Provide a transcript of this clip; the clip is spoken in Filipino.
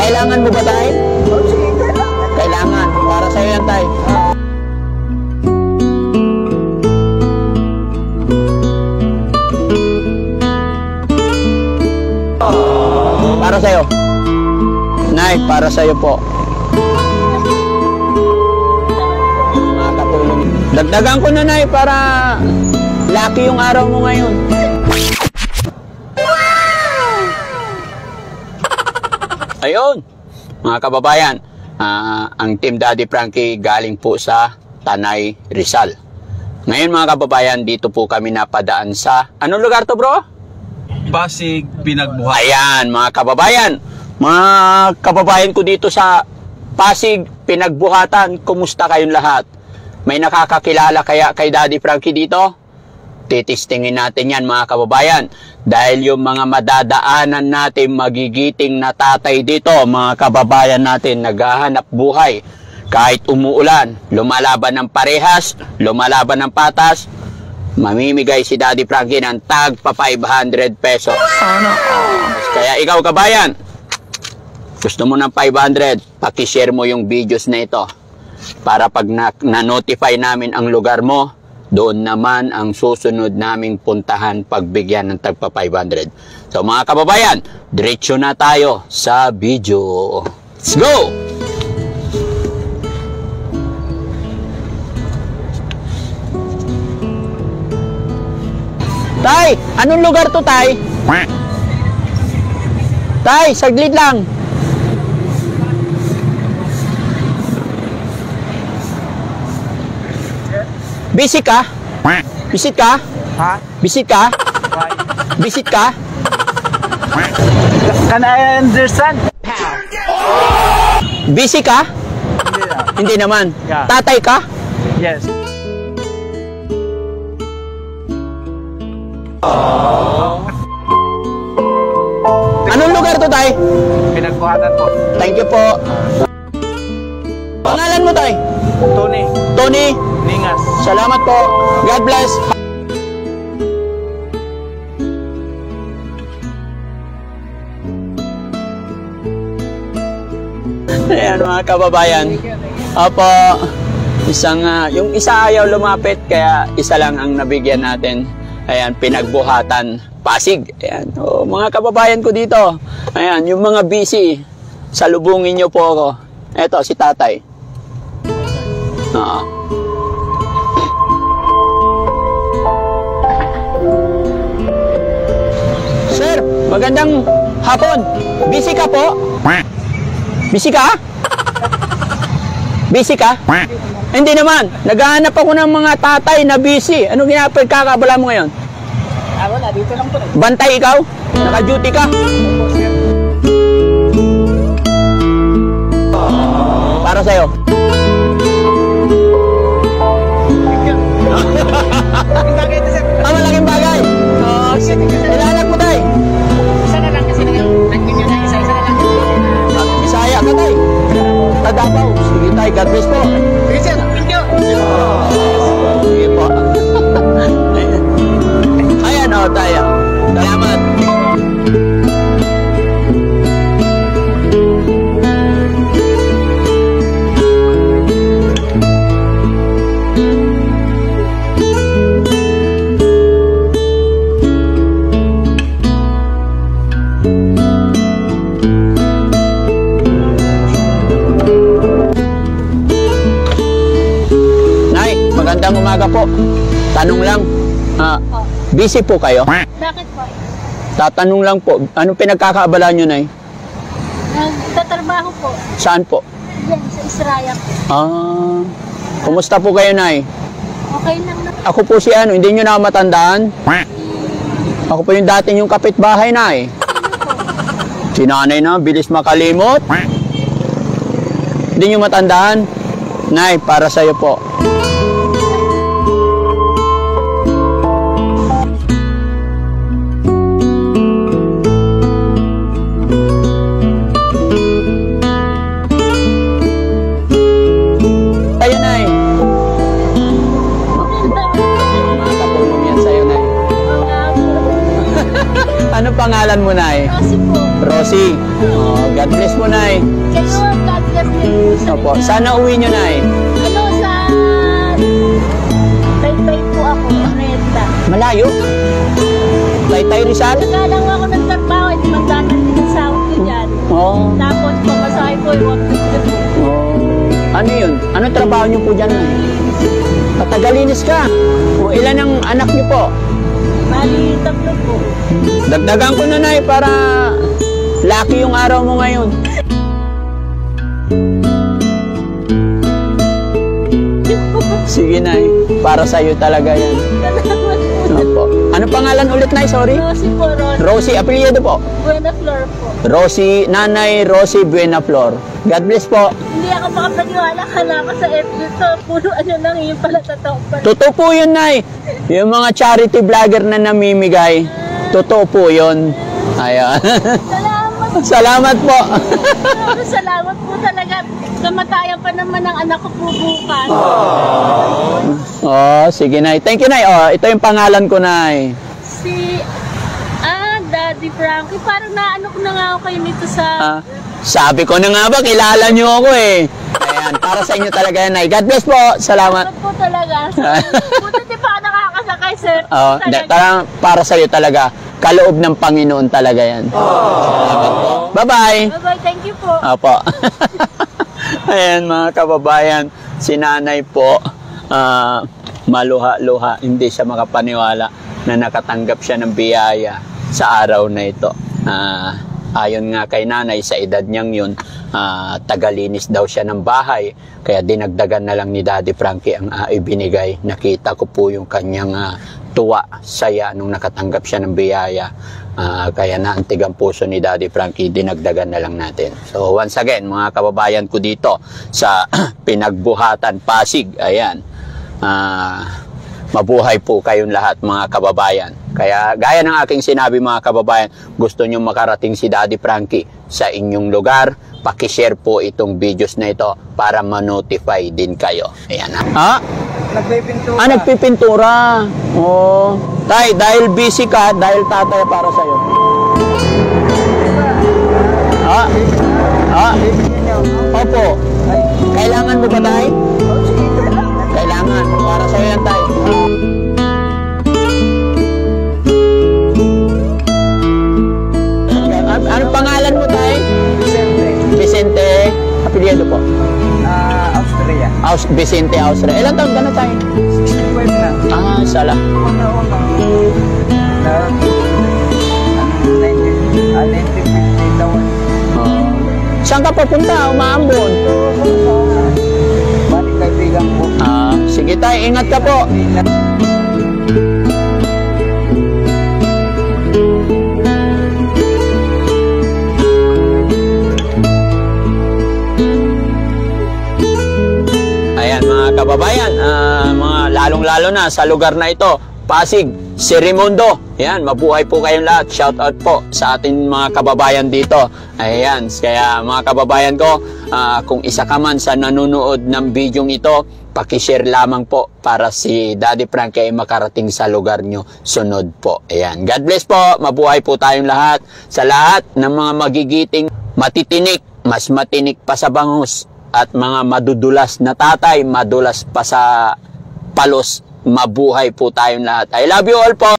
Kailangan mo ba, tay? Kailangan. Para sa'yo yan, tay. Para sa'yo. Nay, para sa'yo po. Makakatulong. Dagdagan ko na, Nay, para lucky yung araw mo ngayon. Ayun, mga kababayan, ang Team Daddy Frankie galing po sa Tanay, Rizal. Ngayon mga kababayan, dito po kami napadaan sa, anong lugar to, bro? Pasig, Pinagbuhatan. Ayan, mga kababayan ko dito sa Pasig, Pinagbuhatan, kumusta kayong lahat? May nakakakilala kaya kay Daddy Frankie dito? Titistingin natin yan mga kababayan. Dahil yung mga madadaanan natin magigiting na tatay dito, mga kababayan natin, naghahanap buhay. Kahit umuulan, lumalaban ng parehas, lumalaban ng patas, mamimigay si Daddy Frankie ng tagpa 500 pesos. Kaya ikaw kabayan, gusto mo ng 500, pakishare mo yung videos na ito. Para pag na-notify namin ang lugar mo, doon naman ang susunod naming puntahan pagbigyan ng tagpa 500. So mga kababayan, diretso na tayo sa video. Let's go! Tay, anong lugar to, Tay? Tay, saglit lang. Visit ka? Visit ka? Ha? Visit ka? Visit ka? Can I understand? Busy ka? Hindi na. Hindi naman. Yeah. Tatay ka? Yes. Anong lugar to, Tay? Pinagbuhatan po. Thank you po. Pangalan mo, Tay? Tony. Tony. Ningas. Salamat po. God bless. Ayan mga kababayan. Opo. Yung isa ayaw lumapit, kaya isa lang ang nabigyan natin. Ayan, Pinagbuhatan, Pasig. Ayan. O, mga kababayan ko dito. Ayan, yung mga busy, salubungin nyo po ako. Eto, si tatay. Oo. Sir, magandang hapon. Busy ka po? Busy ka? Busy ka? Hindi naman. Naghahanap ako ng mga tatay na busy. Anong ginapagkakabala mo ngayon? Wala, dito lang po. Bantay ikaw? Naka-duty ka? Para sa'yo. Malaking bagay. Ilalag mo, tay. Isa na lang kasi nag-admin nyo na isa na lang. Bisaya ka, tay. Tagapaw. Sige, tay. God bless po. Sige sir, thank you. Sige po. Ayan o, tayo. Salamat. Magandang umaga po. Tanong lang, busy po kayo? Bakit po? Tatanong lang po, anong pinagkakaabala nyo, Nay? Nagtatrabaho po. Saan po? Yan, sa Israel po. Kumusta po kayo, Nay? Okay lang na. Ako po si hindi nyo na matandaan? Ako po yung dati yung kapitbahay, Nay. Si nanay na, bilis makalimot. Hindi nyo matandaan? Nay, para sa'yo po. Anong pangalan mo, Nay? Rosie po. Rosie. Oh, God bless po, Nay. Kayo, God bless you sa Opo. inyo. Sana uwi nyo, Nay. Ano sa... Taytay po ako, renta. Malayo. Taytay Rizal. Saka lang ako ng trabaho, hindi magdatan din ang sahod ko dyan. Oh. Tapos, pamasahe ko, iwag ko dito. Oh. Ano yun? Anong trabaho nyo po dyan, Nay? Patagalinis ka. O, ilan ang anak nyo po? Bali, tatlo po. Dagdagan ko na, Nay, para lucky yung araw mo ngayon. Sige, Nay. Para sa'yo talaga yan. Salamat po. Opo. Ano pangalan ulit, Nay? Sorry? Rosie po, Rosie. Rosie, apelyido po. Buena Flor po. Rosie, Nanay Rosie Buenaflor. God bless po. Hindi ako makapaniwala, kala ko sa FB to. Puro ano lang, yun pala totoo pala. Totoo po yun, Nay. Yung mga charity vlogger na namimigay, totoo po yun. Ayan. Salamat. Salamat po. Salamat po talaga. Kamatayan pa naman ang anak ko po bukas. Oh, sige, Nay. Thank you, Nay. Oh, ito yung pangalan ko, Nay. Si, Daddy Frankie. Parang naano ko na nga ako kayo nito sa... Sabi ko na nga ba, kilala niyo ako eh. Ayan, para sa inyo talaga yan, Nay. God bless po. Salamat. Salamat po talaga. Buti di pa ako nakakasakay, sir. Oh, Talaga. para sa iyo talaga. Kaloob ng Panginoon talaga yan. Salamat po. Bye-bye. Bye-bye. Thank you po. Apo. Ayan, mga kababayan, si Nanay po, maluha-luha, hindi siya makapaniwala na nakatanggap siya ng biyaya sa araw na ito. Ayon nga kay Nanay, sa edad niyang yun, tagalinis daw siya ng bahay, kaya dinagdagan na lang ni Daddy Frankie ang ibinigay. Nakita ko po yung kanyang tuwa, saya nung nakatanggap siya ng biyaya. Kaya naantig ang puso ni Daddy Frankie, dinagdagan na lang natin. So once again, mga kababayan ko dito sa Pinagbuhatan, Pasig, ayan, mabuhay po kayong lahat, mga kababayan. Kaya gaya ng aking sinabi, mga kababayan, gusto nyo makarating si Daddy Frankie sa inyong lugar, pakishare po itong videos na ito para ma-notify din kayo. Ayan ha. Nagpipintura. Nagpipintura. Oh. Tay, dahil busy ka, dahil tatay para sa'yo. Opo. Kailangan mo ba, Tay? Kailangan. Para sa'yo yan, Tay. Anong pangalan mo, Tay? Vicente. Apelyido po. Austria. Vicente, Austria. Ilang taon ka na, Tay? 65 na. Sala. Una-una. 1950 taon. Saan ka papunta? Umaambon. Balik kaibigan ko. Sige, Tay. Ingat ka po. Ayan, mga kababayan, mga lalong-lalo na sa lugar na ito, Pasig, Sirimundo. Ayan, mabuhay po kayong lahat. Shout out po sa ating mga kababayan dito. Ayan, kaya mga kababayan ko, kung isa ka man sa nanonood ng video ito, pakishare lamang po para si Daddy Frankie ay makarating sa lugar nyo sunod po. Ayan, God bless po. Mabuhay po tayong lahat. Sa lahat ng mga magigiting matitinik, mas matinik pa sa bangus, at mga madudulas na tatay, madulas pa sa palos, mabuhay po tayong lahat. I love you all po.